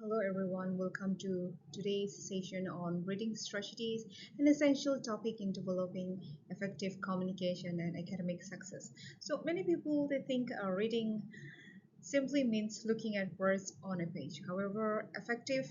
Hello everyone, welcome to today's session on reading strategies, an essential topic in developing effective communication and academic success. So many people they think reading simply means looking at words on a page. However, effective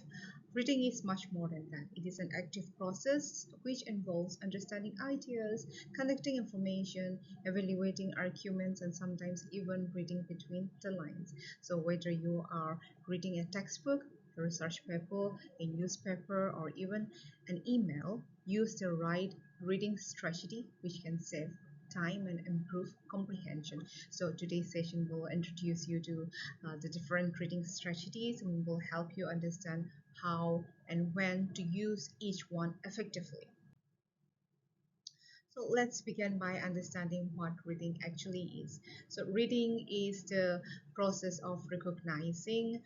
reading is much more than that. It is an active process which involves understanding ideas, connecting information, evaluating arguments, and sometimes even reading between the lines. So, whether you are reading a textbook, a research paper, a newspaper, or even an email, use the right reading strategy which can save time and improve comprehension. So today's session will introduce you to the different reading strategies and will help you understand how and when to use each one effectively. So let's begin by understanding what reading actually is. So reading is the process of recognizing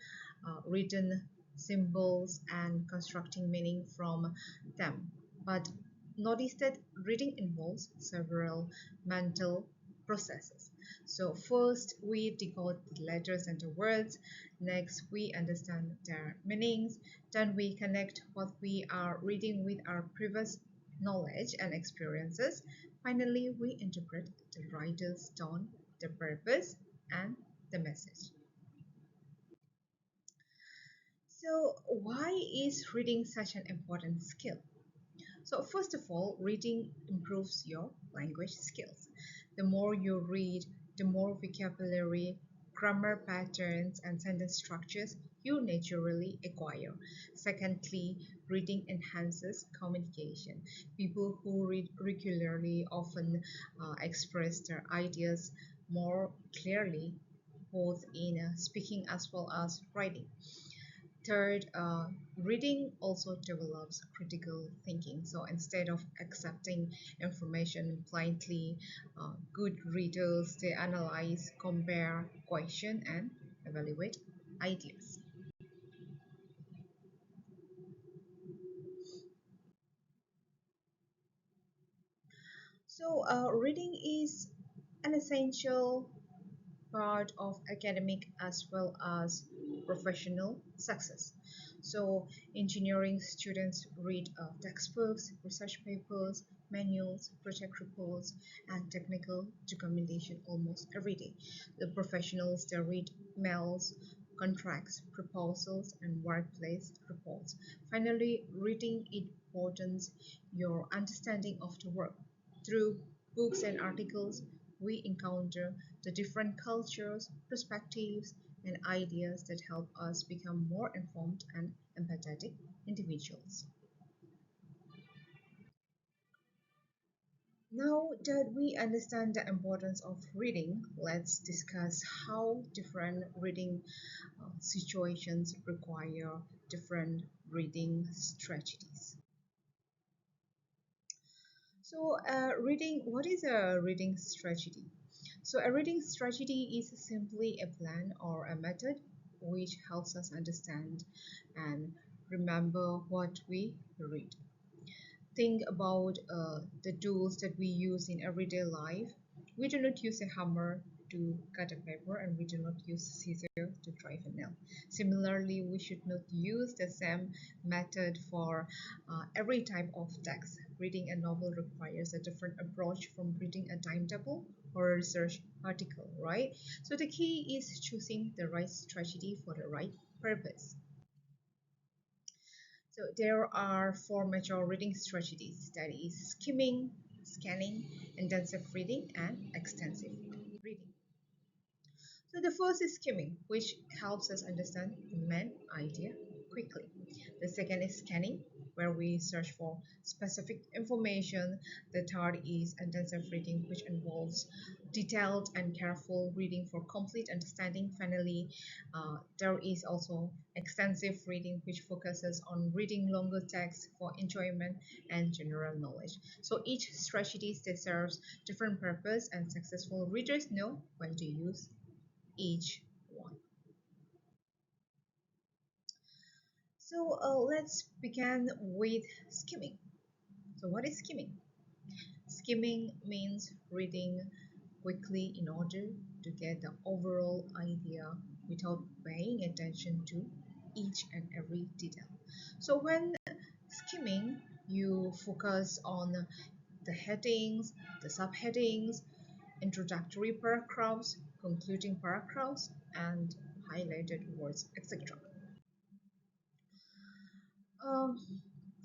written symbols and constructing meaning from them. But notice that reading involves several mental processes. So first we decode the letters and the words, next we understand their meanings, then we connect what we are reading with our previous knowledge and experiences. Finally, we interpret the writer's tone, the purpose, and the message. So, why is reading such an important skill? So, first of all, reading improves your language skills. The more you read, the more vocabulary, grammar patterns, and sentence structures you naturally acquire. Secondly, reading enhances communication. People who read regularly often express their ideas more clearly, both in speaking as well as writing. Third, reading also develops critical thinking. So instead of accepting information blindly, good readers they analyze, compare, question, and evaluate ideas. So reading is an essential part of academic as well as professional success. So, engineering students read textbooks, research papers, manuals, project reports, and technical documentation almost every day. The professionals they read mails, contracts, proposals, and workplace reports. Finally, reading it broadens your understanding of the work. Through books and articles, we encounter the different cultures, perspectives, and ideas that help us become more informed and empathetic individuals. Now that we understand the importance of reading, let's discuss how different reading situations require different reading strategies. So, what is a reading strategy? So, a reading strategy is simply a plan or a method which helps us understand and remember what we read. Think about the tools that we use in everyday life. We do not use a hammer to cut a paper, and we do not use scissors to drive a nail. Similarly, we should not use the same method for every type of text. Reading a novel requires a different approach from reading a timetable or a research article, right? So the key is choosing the right strategy for the right purpose. So there are four major reading strategies, that is skimming, scanning, intensive reading, and extensive reading. So the first is skimming, which helps us understand the main idea quickly. The second is scanning, where we search for specific information. The third is intensive reading, which involves detailed and careful reading for complete understanding. Finally, there is also extensive reading, which focuses on reading longer texts for enjoyment and general knowledge. So each strategy serves different purpose, and successful readers know when to use each one. So let's begin with skimming. So what is skimming? Skimming means reading quickly in order to get the overall idea without paying attention to each and every detail. So when skimming, you focus on the headings, the subheadings, introductory paragraphs, concluding paragraphs, and highlighted words, etc. Um,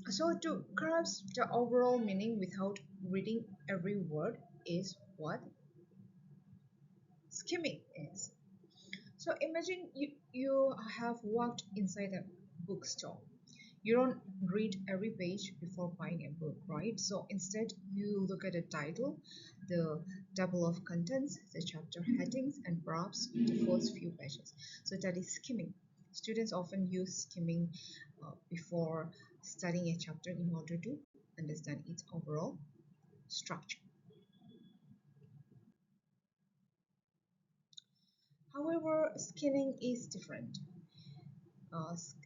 so to grasp the overall meaning without reading every word is what skimming is. So imagine you have walked inside a bookstore. You don't read every page before buying a book, right? So instead, you look at the title, the table of contents, the chapter headings, and perhaps the first few pages. So that is skimming. Students often use skimming before studying a chapter in order to understand its overall structure. However, scanning is different.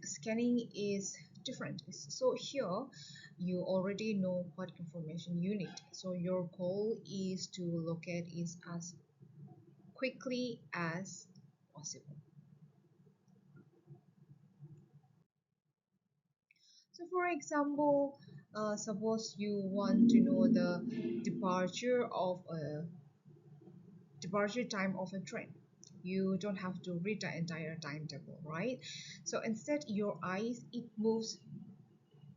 Scanning is different. So here you already know what information you need. So your goal is to locate it as quickly as possible. So for example, suppose you want to know the departure of a departure time of a train. You don't have to read the entire timetable, right? So instead, your eyes it moves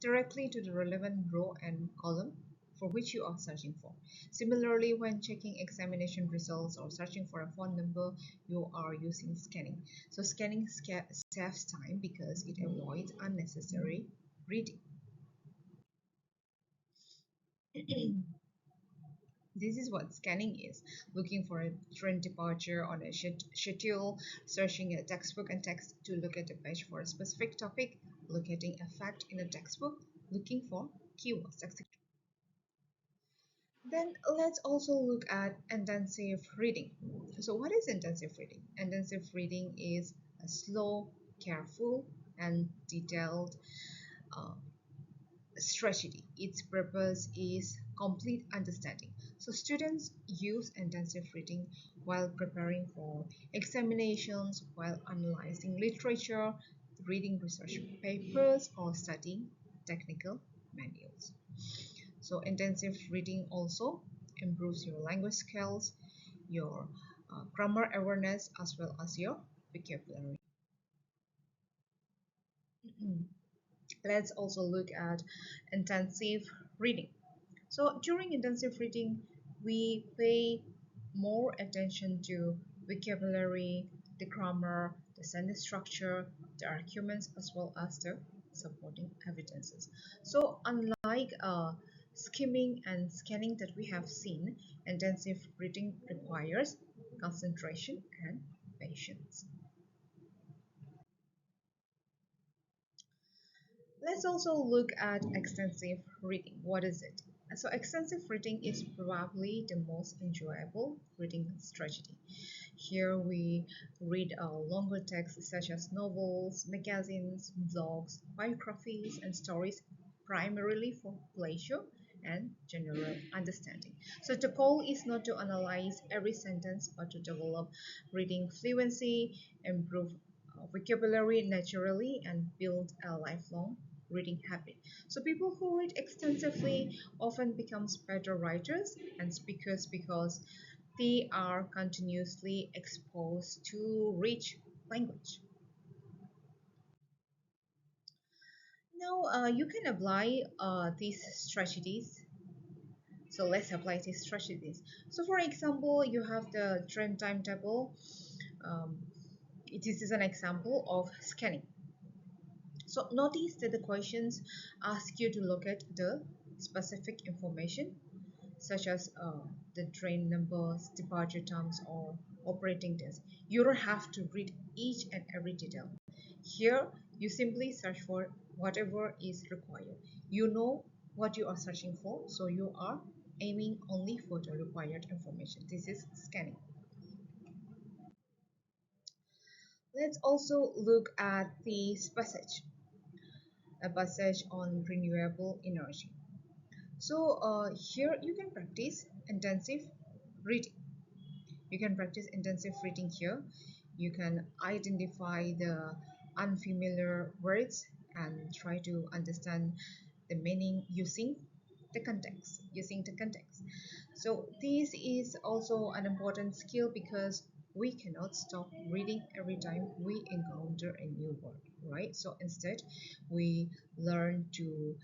directly to the relevant row and column for which you are searching for. Similarly, when checking examination results or searching for a phone number, you are using scanning. So scanning saves time because it avoids unnecessary reading. This is what scanning is: looking for a train departure on a schedule, searching a textbook and text to look at a page for a specific topic, locating a fact in a textbook, looking for keywords, etc. Then let's also look at intensive reading. So what is intensive reading? Intensive reading is a slow, careful, and detailed uh, strategy. Its purpose is complete understanding. So students use intensive reading while preparing for examinations, while analyzing literature, reading research papers, or studying technical manuals. So intensive reading also improves your language skills, your grammar awareness, as well as your vocabulary. Let's also look at intensive reading. So during intensive reading, we pay more attention to vocabulary, the grammar, the sentence structure, the arguments, as well as the supporting evidences. So unlike skimming and scanning that we have seen, intensive reading requires concentration and patience. Let's also look at extensive reading. What is it? So extensive reading is probably the most enjoyable reading strategy. Here we read longer texts such as novels, magazines, blogs, biographies, and stories primarily for pleasure and general understanding. So the goal is not to analyze every sentence but to develop reading fluency, improve vocabulary naturally, and build a lifelong reading habit. So people who read extensively often becomes better writers and speakers because they are continuously exposed to rich language. Now you can apply these strategies. So let's apply these strategies. So for example, you have the train timetable. Um, this is an example of scanning. So notice that the questions ask you to look at the specific information such as the train numbers, departure times, or operating days. You don't have to read each and every detail. Here, you simply search for whatever is required. You know what you are searching for, so you are aiming only for the required information. This is scanning. Let's also look at this passage, a passage on renewable energy. So here you can practice intensive reading. You can practice intensive reading here. You can identify the unfamiliar words and try to understand the meaning using the context. So this is also an important skill because we cannot stop reading every time we encounter a new word, right? So instead we learn to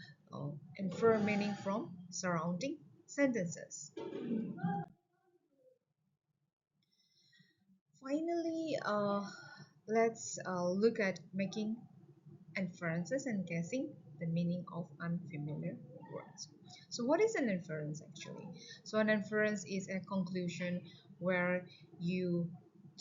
infer meaning from surrounding sentences. Finally, let's look at making inferences and guessing the meaning of unfamiliar words. So, what is an inference actually? So, an inference is a conclusion where you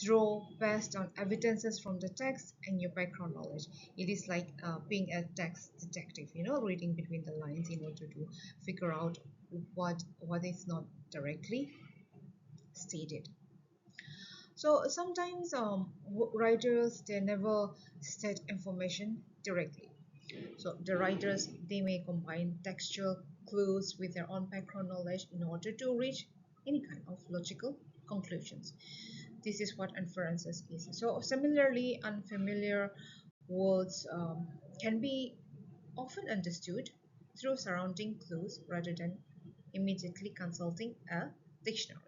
draw based on evidences from the text and your background knowledge. It is like being a text detective, reading between the lines in order to figure out what is not directly stated. So sometimes writers they never state information directly. So the writers they may combine textual clues with their own background knowledge in order to reach any kind of logical conclusions. This is what inferences is. So similarly, unfamiliar words can be often understood through surrounding clues rather than immediately consulting a dictionary.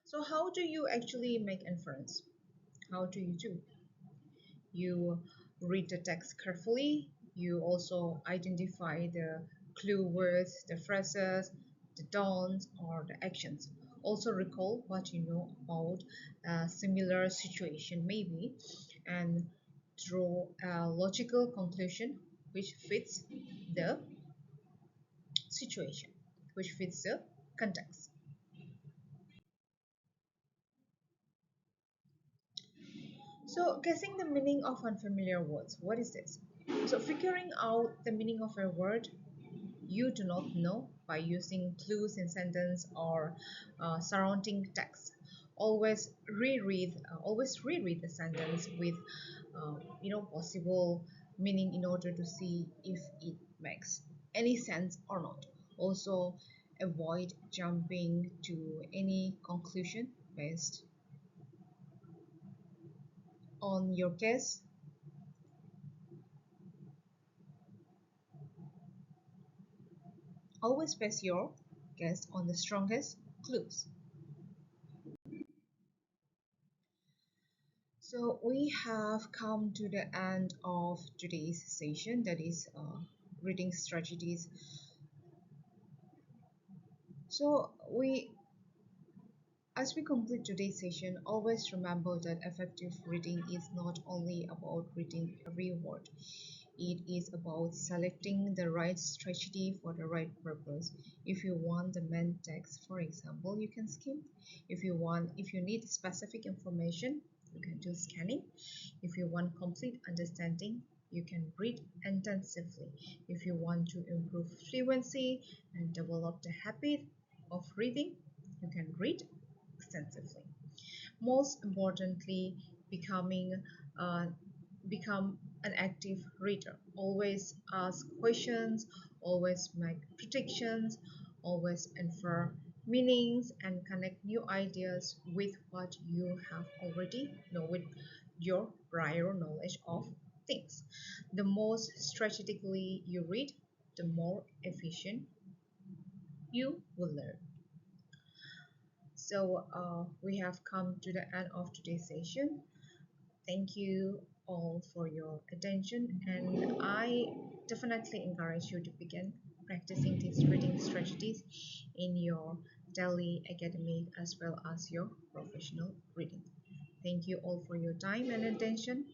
So how do you actually make inference? How do you do? You read the text carefully. You also identify the clue words, the phrases, the tones, or the actions. Also recall what you know about a similar situation, maybe, and draw a logical conclusion which fits the situation, which fits the context. So, guessing the meaning of unfamiliar words. What is this? So, figuring out the meaning of a word you do not know by using clues in sentence or surrounding text. Always reread the sentence with, possible meaning in order to see if it makes any sense or not. Also, avoid jumping to any conclusion based on your guess. Always base your guess on the strongest clues. So we have come to the end of today's session, that is reading strategies. So as we complete today's session, always remember that effective reading is not only about reading every word. It is about selecting the right strategy for the right purpose. If you want the main text, for example, you can skim. If you need specific information, you can do scanning. If you want complete understanding, you can read intensively. If you want to improve fluency and develop the habit of reading, you can read extensively. Most importantly, becoming uh, become an active reader. Always ask questions, always make predictions, always infer meanings and connect new ideas with what you have already know with your prior knowledge of things. The most strategically you read, the more efficient you will learn. So we have come to the end of today's session. Thank you all for your attention, and I definitely encourage you to begin practicing these reading strategies in your daily academic as well as your professional reading. Thank you all for your time and attention.